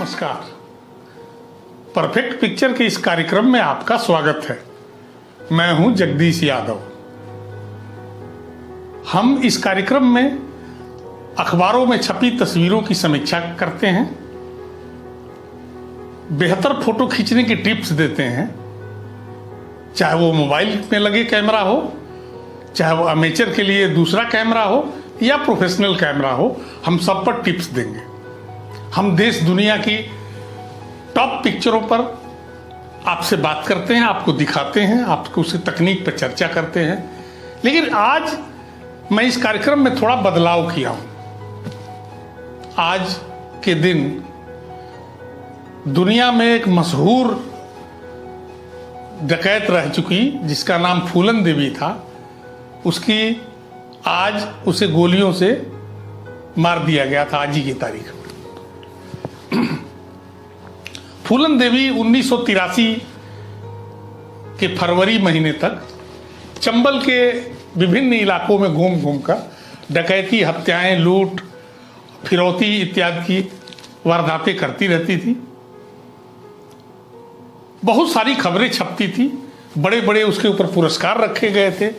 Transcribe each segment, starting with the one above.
नमस्कार। Perfect picture के इस कार्यक्रम में आपका स्वागत है। मैं हूं जगदीश यादव। हम इस कार्यक्रम में अखबारों में छपी तस्वीरों की समीक्षा करते हैं, बेहतर फोटो खींचने की टिप्स देते हैं, चाहे वो मोबाइल में लगे कैमरा हो, चाहे वो अमेचर के लिए दूसरा कैमरा हो या प्रोफेशनल कैमरा हो, हम सब पर टिप्स देंगे। हम देश दुनिया की टॉप पिक्चरों पर आपसे बात करते हैं, आपको दिखाते हैं, आपको उसी तकनीक पर चर्चा करते हैं। लेकिन आज मैं इस कार्यक्रम में थोड़ा बदलाव किया हूं। आज के दिन दुनिया में एक मशहूर डकैत रह चुकी जिसका नाम फूलन देवी था, उसकी आज उसे गोलियों से मार दिया गया था। आज ही की तारीख में फूलन देवी 1983 के फरवरी महीने तक चंबल के विभिन्न इलाकों में घूम घूमकर डकैती, हत्याएं, लूट, फिरौती इत्यादि की वारदातें करती रहती थी। बहुत सारी खबरें छपती थी, बड़े बड़े उसके ऊपर पुरस्कार रखे गए थे,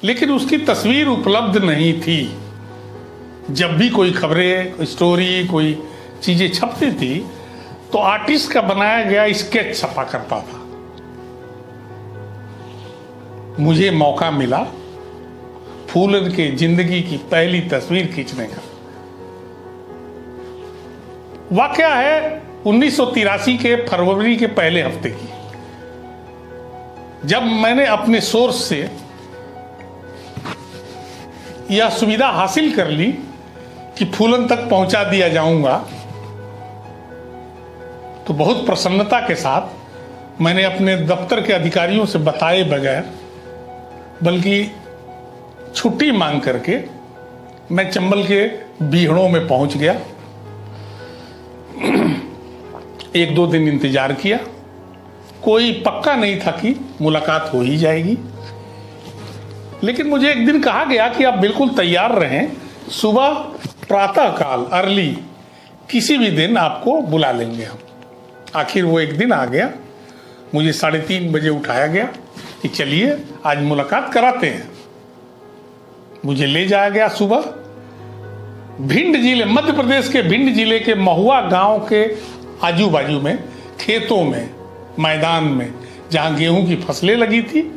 लेकिन उसकी तस्वीर उपलब्ध नहीं थी। जब भी कोई खबरें, कोई स्टोरी, कोई चीजें छपती थी तो आर्टिस्ट का बनाया गया स्केच छपा करता था। मुझे मौका मिला फूलन के जिंदगी की पहली तस्वीर खींचने का। वाकया है 1983 के फरवरी के पहले हफ्ते की, जब मैंने अपने सोर्स से यह सुविधा हासिल कर ली कि फूलन तक पहुंचा दिया जाऊंगा, तो बहुत प्रसन्नता के साथ मैंने अपने दफ्तर के अधिकारियों से बताए बगैर, बल्कि छुट्टी मांग करके मैं चंबल के बीहड़ों में पहुंच गया। 1-2 दिन इंतजार किया, कोई पक्का नहीं था कि मुलाकात हो ही जाएगी। लेकिन मुझे एक दिन कहा गया कि आप बिल्कुल तैयार रहें, सुबह प्रातःकाल अर्ली किसी भी दिन आपको बुला लेंगे हम। आखिर वो एक दिन आ गया। मुझे 3:30 बजे उठाया गया कि चलिए आज मुलाकात कराते हैं। मुझे ले जाया गया सुबह भिंड जिले, मध्य प्रदेश के भिंड जिले के महुआ गांव के आजू बाजू में, खेतों में, मैदान में, जहां गेहूं की फसलें लगी थी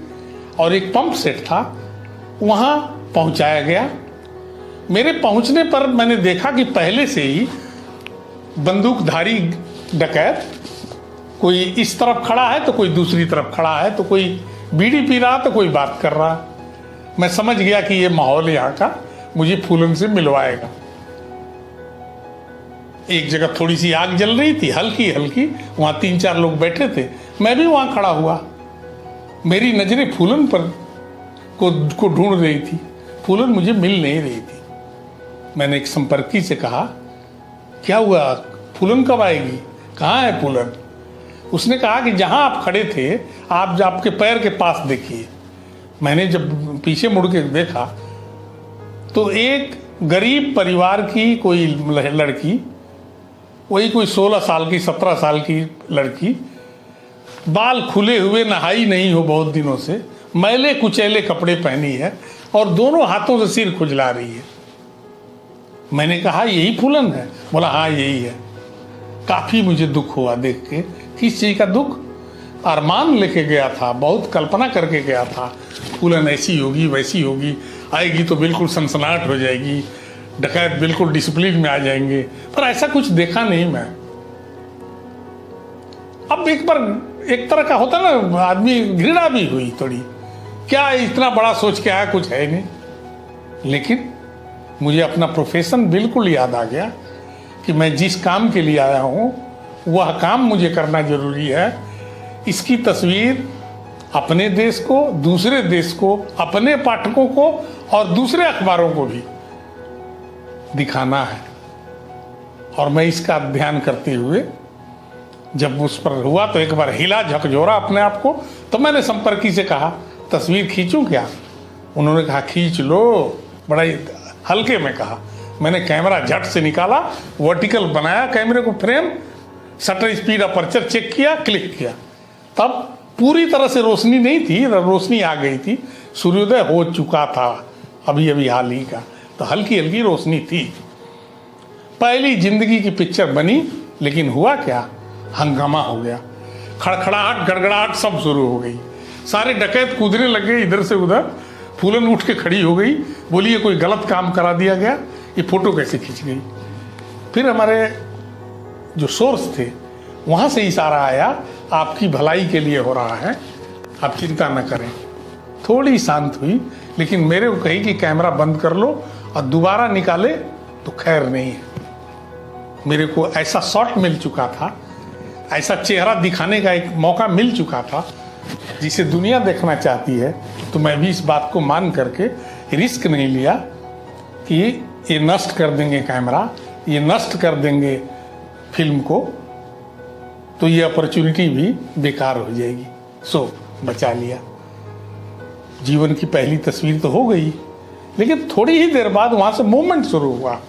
और एक पंप सेट था, वहां पहुंचाया गया। मेरे पहुंचने पर मैंने देखा कि पहले से ही बंदूकधारी डकैत कोई इस तरफ खड़ा है तो कोई दूसरी तरफ खड़ा है, तो कोई बीड़ी पी रहा तो कोई बात कर रहा। मैं समझ गया कि ये माहौल यहाँ का मुझे फूलन से मिलवाएगा। एक जगह थोड़ी सी आग जल रही थी, हल्की हल्की, वहां 3-4 लोग बैठे थे, मैं भी वहां खड़ा हुआ। मेरी नजरें फूलन पर को ढूंढ रही थी, फूलन मुझे मिल नहीं रही थी। मैंने एक संपर्की से कहा, क्या हुआ, फूलन कब आएगी, कहाँ है फूलन? उसने कहा कि जहां आप खड़े थे, आप आपके पैर के पास देखिए। मैंने जब पीछे मुड़ के देखा तो एक गरीब परिवार की कोई लड़की, वही कोई 16 साल की, 17 साल की लड़की, बाल खुले हुए, नहाई नहीं हो बहुत दिनों से, मैले कुचैले कपड़े पहनी है और दोनों हाथों से सिर खुजला रही है। मैंने कहा यही फूलन है? बोला हाँ यही है। काफी मुझे दुख हुआ देख के। किस चीज का दुख? अरमान लेके गया था, बहुत कल्पना करके गया था, फूलन ऐसी होगी, वैसी होगी, आएगी तो बिल्कुल सनसनाहट हो जाएगी, डकैत बिल्कुल डिसिप्लिन में आ जाएंगे, पर ऐसा कुछ देखा नहीं मैं। अब एक बार एक तरह का होता ना, आदमी घृणा भी हुई थोड़ी, क्या इतना बड़ा सोच के आया, कुछ है नहीं। लेकिन मुझे अपना प्रोफेशन बिल्कुल याद आ गया कि मैं जिस काम के लिए आया हूं वह काम मुझे करना जरूरी है। इसकी तस्वीर अपने देश को, दूसरे देश को, अपने पाठकों को और दूसरे अखबारों को भी दिखाना है। और मैं इसका ध्यान करते हुए जब उस पर हुआ तो एक बार हिला, झकझोरा अपने आप को। तो मैंने संपर्की से कहा, तस्वीर खींचूं क्या? उन्होंने कहा खींच लो, बड़ा हल्के में कहा। मैंने कैमरा झट से निकाला, वर्टिकल बनाया कैमरे को frame shutter speed aperture check किया, क्लिक किया, तब पूरी तरह से रोशनी नहीं थी, रोशनी आ गई थी, सूर्योदय हो चुका था अभी अभी हाल ही का, तो हल्की हल्की रोशनी थी। पहली जिंदगी की पिक्चर बनी, लेकिन हुआ क्या, हंगामा हो गया, खड़खड़ाहट गड़गड़ाहट सब शुरू हो गई, सारे डकैत कूदने लग गए इधर से उधर। फूलन उठ के खड़ी हो गई, बोली ये कोई गलत काम करा दिया गया, ये फोटो कैसे खींच गई। फिर हमारे जो सोर्स थे वहाँ से इशारा आया, आपकी भलाई के लिए हो रहा है, आप चिंता न करें। थोड़ी शांत हुई, लेकिन मेरे को कही कि कैमरा बंद कर लो और दोबारा निकाले तो खैर नहीं है। मेरे को ऐसा शॉट मिल चुका था, ऐसा चेहरा दिखाने का एक मौका मिल चुका था जिसे दुनिया देखना चाहती है, तो मैं भी इस बात को मान करके रिस्क नहीं लिया कि ये नष्ट कर देंगे कैमरा, ये नष्ट कर देंगे फिल्म को, तो ये अपॉर्चुनिटी भी बेकार हो जाएगी। सो बचा लिया। जीवन की पहली तस्वीर तो हो गई, लेकिन थोड़ी ही देर बाद वहाँ से मूवमेंट शुरू हुआ।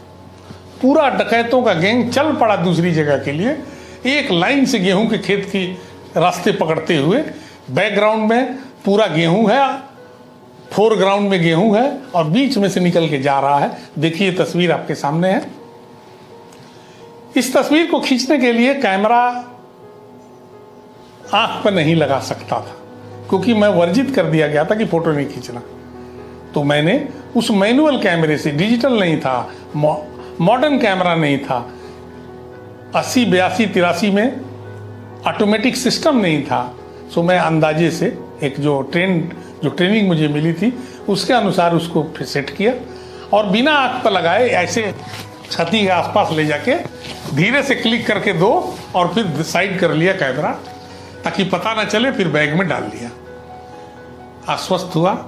पूरा डकैतों का गैंग चल पड़ा दूसरी जगह के लिए, एक लाइन से गेहूं के खेत की रास्ते पकड़ते हुए। बैकग्राउंड में पूरा गेहूं है, फोरग्राउंड में गेहूं है, और बीच में से निकल के जा रहा है। देखिए तस्वीर आपके सामने है। इस तस्वीर को खींचने के लिए कैमरा आंख पर नहीं लगा सकता था, क्योंकि मैं वर्जित कर दिया गया था कि फोटो नहीं खींचना। तो मैंने उस मैनुअल कैमरे से, डिजिटल नहीं था, मॉडर्न कैमरा नहीं था, 80, 82, 83 में ऑटोमेटिक सिस्टम नहीं था। सो मैं अंदाजे से एक जो ट्रेनिंग मुझे मिली थी उसके अनुसार उसको फिर सेट किया, और बिना आंख पर लगाए ऐसे छाती के आसपास ले जाके धीरे से क्लिक करके दो, और फिर साइड कर लिया कैमरा ताकि पता ना चले, फिर बैग में डाल लिया। आश्वस्त हुआ,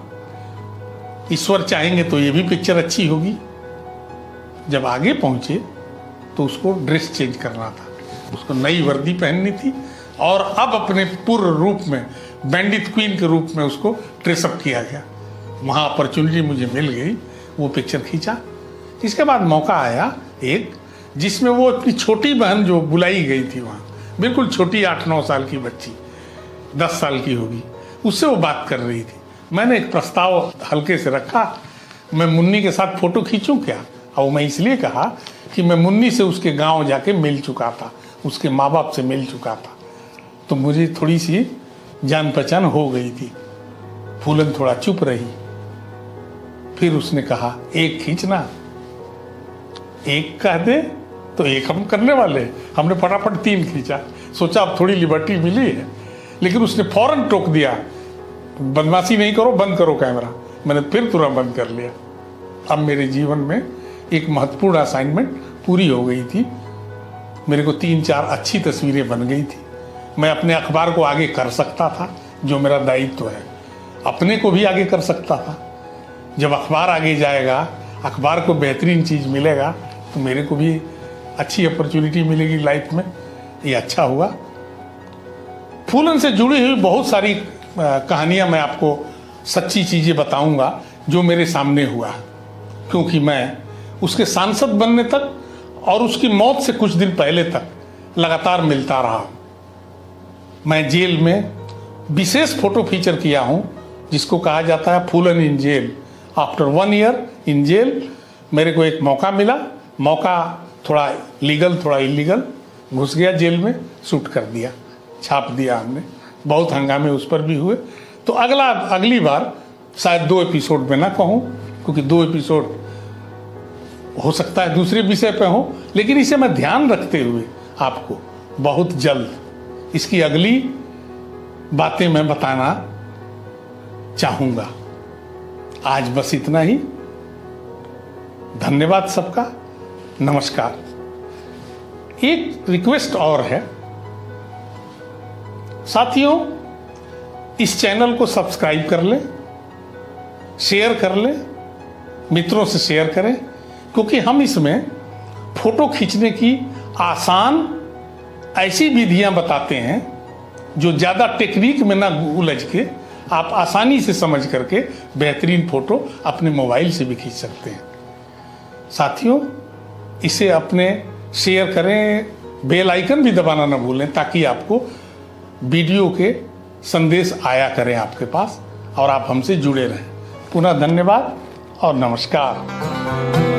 ईश्वर चाहेंगे तो ये भी पिक्चर अच्छी होगी। जब आगे पहुंचे तो उसको ड्रेस चेंज करना था, उसको नई वर्दी पहननी थी, और अब अपने पूर्ण रूप में बैंडिट क्वीन के रूप में उसको ड्रेसअप किया गया। वहाँ अपॉर्चुनिटी मुझे मिल गई, वो पिक्चर खींचा। इसके बाद मौका आया एक, जिसमें वो अपनी छोटी बहन जो बुलाई गई थी वहाँ, बिल्कुल छोटी 8-9 साल की बच्ची, 10 साल की होगी, उससे वो बात कर रही थी। मैंने एक प्रस्ताव हल्के से रखा, मैं मुन्नी के साथ फोटो खींचूं क्या। और मैं इसलिए कहा कि मैं मुन्नी से उसके गांव जाके मिल चुका था, उसके माँ बाप से मिल चुका था, तो मुझे थोड़ी सी जान पहचान हो गई थी। फूलन थोड़ा चुप रही, फिर उसने कहा एक खींचना। एक कह दे तो एक हम करने वाले। हमने फटाफट 3 खींचा, सोचा अब थोड़ी लिबर्टी मिली है, लेकिन उसने फौरन टोक दिया, बदमाशी नहीं करो, बंद करो कैमरा। मैंने फिर तुरंत बंद कर लिया। अब मेरे जीवन में एक महत्वपूर्ण असाइनमेंट पूरी हो गई थी। मेरे को 3-4 अच्छी तस्वीरें बन गई थी। मैं अपने अखबार को आगे कर सकता था, जो मेरा दायित्व है, अपने को भी आगे कर सकता था। जब अखबार आगे जाएगा, अखबार को बेहतरीन चीज़ मिलेगा, तो मेरे को भी अच्छी अपॉर्चुनिटी मिलेगी लाइफ में। ये अच्छा हुआ। फूलन से जुड़ी हुई बहुत सारी कहानियाँ मैं आपको, सच्ची चीज़ें बताऊंगा जो मेरे सामने हुआ, क्योंकि मैं उसके सांसद बनने तक और उसकी मौत से कुछ दिन पहले तक लगातार मिलता रहा। मैं जेल में विशेष फोटो फीचर किया हूँ, जिसको कहा जाता है Phoolan in jail. After 1 year in jail मेरे को एक मौका मिला, मौका थोड़ा लीगल थोड़ा इलीगल, घुस गया जेल में, शूट कर दिया, छाप दिया हमने। बहुत हंगामे उस पर भी हुए। तो अगली बार शायद 2 एपिसोड में ना कहूँ, क्योंकि 2 एपिसोड हो सकता है दूसरे विषय पे हो, लेकिन इसे मैं ध्यान रखते हुए आपको बहुत जल्द इसकी अगली बातें मैं बताना चाहूँगा। आज बस इतना ही। धन्यवाद सबका, नमस्कार। एक रिक्वेस्ट और है साथियों, इस चैनल को सब्सक्राइब कर लें, शेयर कर लें, मित्रों से शेयर करें, क्योंकि हम इसमें फोटो खींचने की आसान ऐसी विधियां बताते हैं जो ज़्यादा टेक्निक में ना उलझ के आप आसानी से समझ करके बेहतरीन फोटो अपने मोबाइल से भी खींच सकते हैं। साथियों, इसे अपने शेयर करें, बेल आइकन भी दबाना ना भूलें ताकि आपको वीडियो के संदेश आया करें आपके पास और आप हमसे जुड़े रहें। पुनः धन्यवाद और नमस्कार।